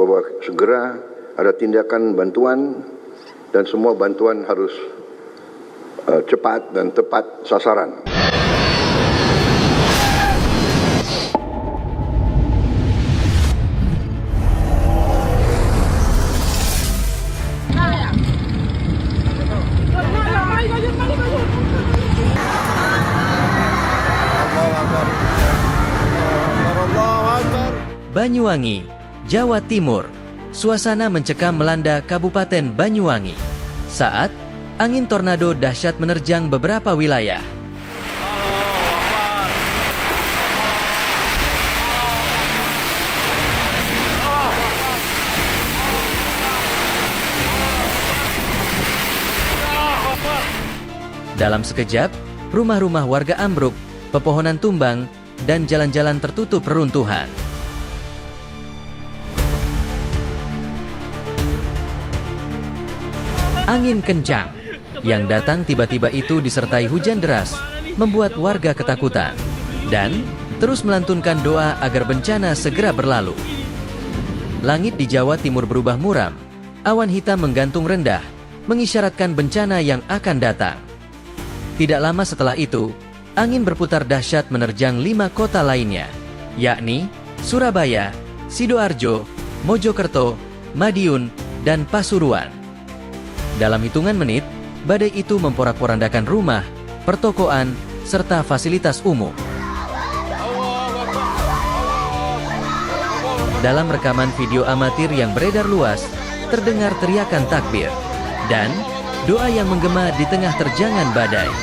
bahwa segera ada tindakan bantuan dan semua bantuan harus cepat dan tepat sasaran. Banyuwangi, Jawa Timur. Suasana mencekam melanda Kabupaten Banyuwangi saat angin tornado dahsyat menerjang beberapa wilayah. Dalam sekejap, rumah-rumah warga ambruk, pepohonan tumbang, dan jalan-jalan tertutup reruntuhan. Angin kencang yang datang tiba-tiba itu disertai hujan deras membuat warga ketakutan dan terus melantunkan doa agar bencana segera berlalu. Langit di Jawa Timur berubah muram, awan hitam menggantung rendah, mengisyaratkan bencana yang akan datang. Tidak lama setelah itu, angin berputar dahsyat menerjang 5 kota lainnya, yakni Surabaya, Sidoarjo, Mojokerto, Madiun, dan Pasuruan. Dalam hitungan menit, badai itu memporak-porandakan rumah, pertokoan, serta fasilitas umum. Dalam rekaman video amatir yang beredar luas, terdengar teriakan takbir dan doa yang menggema di tengah terjangan badai.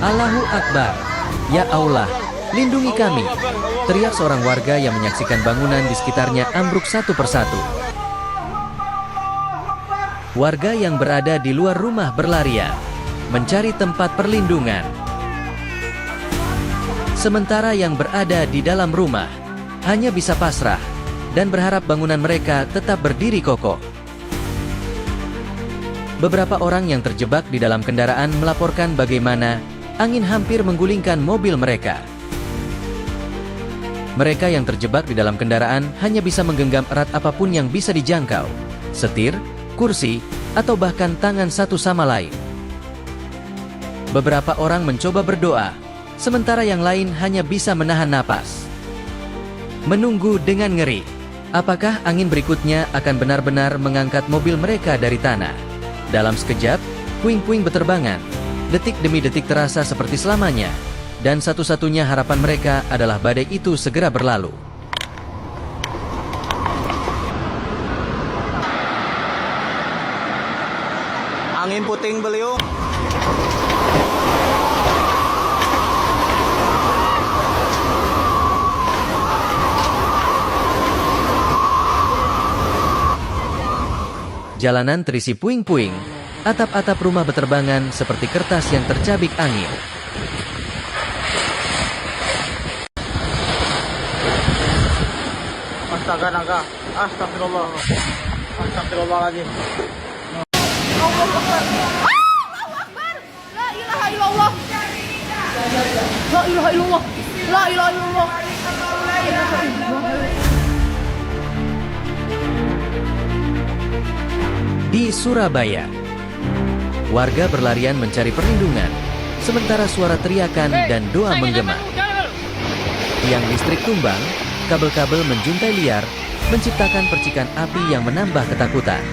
Allahu Akbar, ya Allah, lindungi kami, teriak seorang warga yang menyaksikan bangunan di sekitarnya ambruk satu persatu. Warga yang berada di luar rumah berlarian, mencari tempat perlindungan. Sementara yang berada di dalam rumah, hanya bisa pasrah, dan berharap bangunan mereka tetap berdiri kokoh. Beberapa orang yang terjebak di dalam kendaraan melaporkan bagaimana angin hampir menggulingkan mobil mereka. Mereka yang terjebak di dalam kendaraan hanya bisa menggenggam erat apapun yang bisa dijangkau, setir, kursi, atau bahkan tangan satu sama lain. Beberapa orang mencoba berdoa, sementara yang lain hanya bisa menahan napas. Menunggu dengan ngeri, apakah angin berikutnya akan benar-benar mengangkat mobil mereka dari tanah. Dalam sekejap, puing-puing beterbangan, detik demi detik terasa seperti selamanya, dan satu-satunya harapan mereka adalah badai itu segera berlalu. Angin puting beliung. Jalanan terisi puing-puing, atap-atap rumah beterbangan seperti kertas yang tercabik angin. Astaga naga, astagfirullah. Astagfirullahaladzim. Allahu Akbar. La ilaha illallah. La ilaha illallah. La ilaha illallah. Di Surabaya, warga berlarian mencari perlindungan, sementara suara teriakan dan doa menggema. Tiang listrik tumbang, kabel-kabel menjuntai liar, menciptakan percikan api yang menambah ketakutan.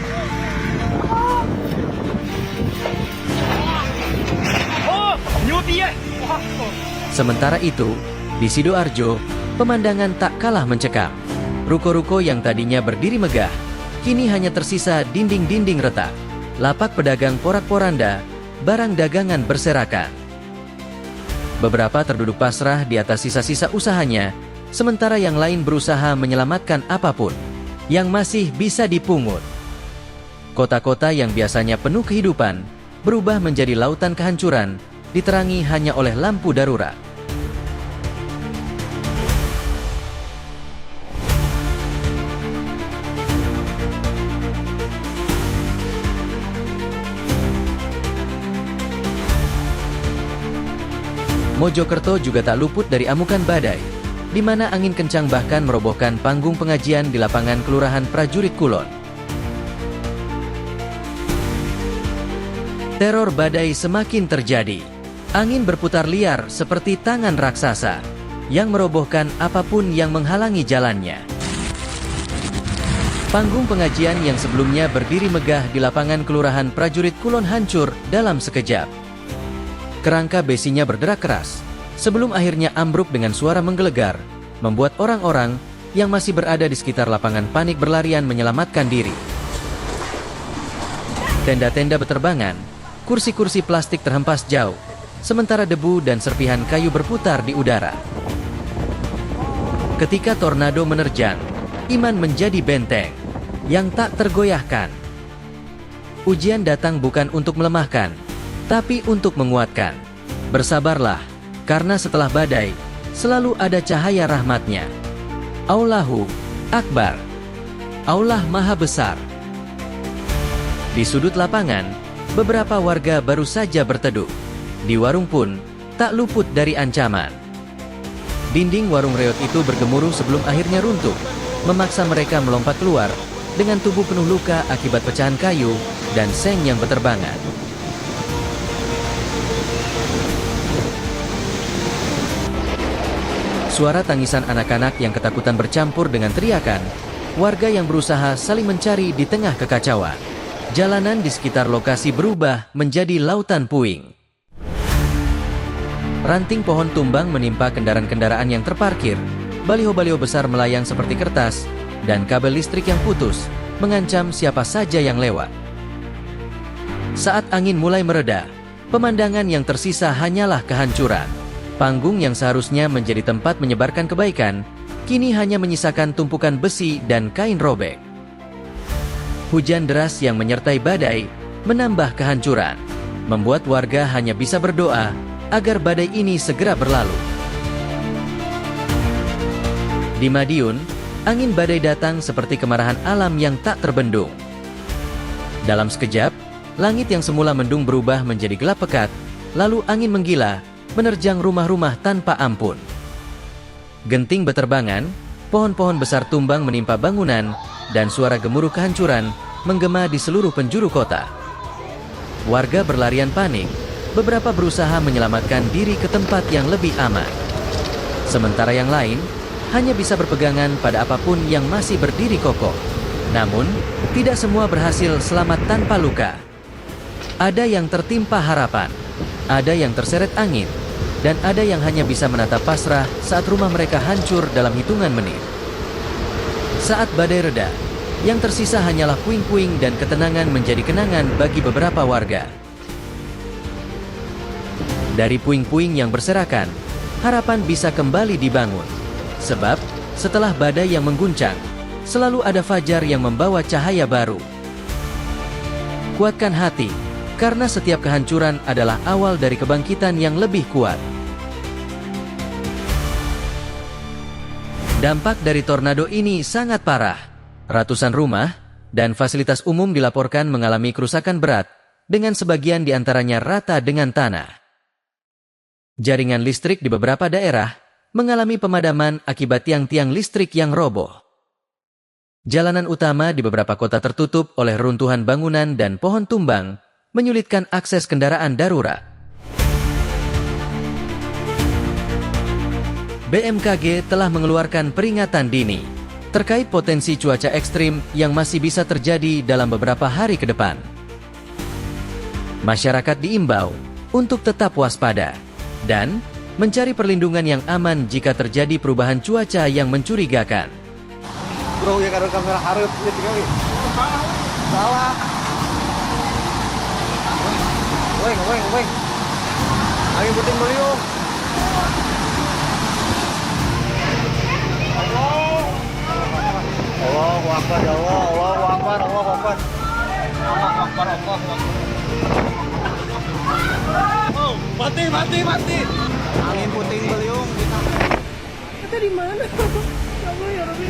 Sementara itu, di Sidoarjo, pemandangan tak kalah mencekam. Ruko-ruko yang tadinya berdiri megah, kini hanya tersisa dinding-dinding retak. Lapak pedagang porak-poranda, barang dagangan berserakan. Beberapa terduduk pasrah di atas sisa-sisa usahanya, sementara yang lain berusaha menyelamatkan apapun yang masih bisa dipungut. Kota-kota yang biasanya penuh kehidupan, berubah menjadi lautan kehancuran, diterangi hanya oleh lampu darurat. Mojokerto juga tak luput dari amukan badai. di mana angin kencang bahkan merobohkan panggung pengajian di lapangan Kelurahan Prajurit Kulon. Teror badai semakin terjadi. Angin berputar liar seperti tangan raksasa yang merobohkan apapun yang menghalangi jalannya. Panggung pengajian yang sebelumnya berdiri megah di lapangan Kelurahan Prajurit Kulon hancur dalam sekejap. Kerangka besinya berderak keras, sebelum akhirnya ambruk dengan suara menggelegar, membuat orang-orang yang masih berada di sekitar lapangan panik berlarian menyelamatkan diri. Tenda-tenda beterbangan, kursi-kursi plastik terhempas jauh, sementara debu dan serpihan kayu berputar di udara. Ketika tornado menerjang, iman menjadi benteng yang tak tergoyahkan. Ujian datang bukan untuk melemahkan, tapi untuk menguatkan. Bersabarlah, karena setelah badai, selalu ada cahaya rahmatnya. Allahu Akbar. Allah Maha Besar. Di sudut lapangan, beberapa warga baru saja berteduh. Di warung pun, tak luput dari ancaman. Dinding warung reot itu bergemuruh sebelum akhirnya runtuh, memaksa mereka melompat keluar, dengan tubuh penuh luka akibat pecahan kayu dan seng yang beterbangan. Suara tangisan anak-anak yang ketakutan bercampur dengan teriakan, warga yang berusaha saling mencari di tengah kekacauan. Jalanan di sekitar lokasi berubah menjadi lautan puing. Ranting pohon tumbang menimpa kendaraan-kendaraan yang terparkir, baliho-baliho besar melayang seperti kertas, dan kabel listrik yang putus mengancam siapa saja yang lewat. Saat angin mulai mereda, pemandangan yang tersisa hanyalah kehancuran. Panggung yang seharusnya menjadi tempat menyebarkan kebaikan, kini hanya menyisakan tumpukan besi dan kain robek. Hujan deras yang menyertai badai menambah kehancuran, membuat warga hanya bisa berdoa agar badai ini segera berlalu. Di Madiun, angin badai datang seperti kemarahan alam yang tak terbendung. Dalam sekejap, langit yang semula mendung berubah menjadi gelap pekat, lalu angin menggila, menerjang rumah-rumah tanpa ampun. Genting beterbangan, pohon-pohon besar tumbang menimpa bangunan, dan suara gemuruh kehancuran menggema di seluruh penjuru kota. Warga berlarian panik, beberapa berusaha menyelamatkan diri ke tempat yang lebih aman. Sementara yang lain hanya bisa berpegangan pada apapun yang masih berdiri kokoh. Namun, tidak semua berhasil selamat tanpa luka. Ada yang tertimpa harapan, ada yang terseret angin, dan ada yang hanya bisa menatap pasrah saat rumah mereka hancur dalam hitungan menit. Saat badai reda, yang tersisa hanyalah puing-puing dan ketenangan menjadi kenangan bagi beberapa warga. Dari puing-puing yang berserakan, harapan bisa kembali dibangun. Sebab, setelah badai yang mengguncang, selalu ada fajar yang membawa cahaya baru. Kuatkan hati, karena setiap kehancuran adalah awal dari kebangkitan yang lebih kuat. Dampak dari tornado ini sangat parah. Ratusan rumah dan fasilitas umum dilaporkan mengalami kerusakan berat, dengan sebagian diantaranya rata dengan tanah. Jaringan listrik di beberapa daerah mengalami pemadaman akibat tiang-tiang listrik yang roboh. Jalanan utama di beberapa kota tertutup oleh runtuhan bangunan dan pohon tumbang, menyulitkan akses kendaraan darurat. BMKG telah mengeluarkan peringatan dini terkait potensi cuaca ekstrim yang masih bisa terjadi dalam beberapa hari ke depan. Masyarakat diimbau untuk tetap waspada dan mencari perlindungan yang aman jika terjadi perubahan cuaca yang mencurigakan. Bro, ya karo kamera hareup ieu tinggal. Salah. Weng. Angin puting beliung. Allahu Akbar, ya Allah, Allahu Akbar, Allahu Akbar. Allahu Akbar, Allahu Akbar. Oh, mati. Angin puting beliung. Itu di mana? Ya Allah, ya Rabbi.